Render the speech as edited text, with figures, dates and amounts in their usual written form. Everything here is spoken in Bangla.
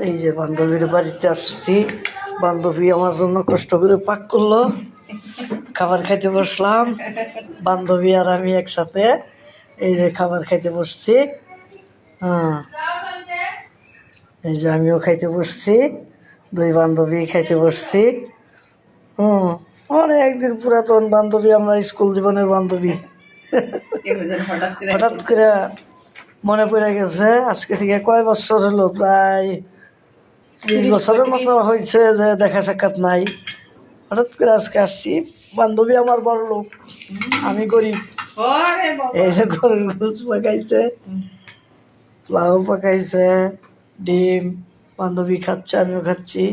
এই যে বান্ধবীর বাড়িতে আসছি, বান্ধবী আমার জন্য কষ্ট করে পাক করলো, খাবার খাইতে বসলাম। বান্ধবী আর আমি একসাথে এই যে খাবার খাইতে বসছি। হ্যাঁ, এই যে আমিও খাইতে বসছি, দুই বান্ধবী খাইতে বসছি। অনেকদিন পুরাতন বান্ধবী, আমরা স্কুল জীবনের বান্ধবী। হঠাৎ করে মনে পড়ে গেছে। আজকে থেকে কয় বছর হলো, প্রায় 30 বছরের মতো হয়েছে যে দেখা সাক্ষাৎ নাই। হঠাৎ করে আজকে আসছি। বান্ধবী আমার বড় লোক, আমি গরিব। এই যে গরুর গোস পাকাইছে, পোলাও পাকাইছে, ডিম, বান্ধবী খাচ্ছে, আমিও খাচ্ছি।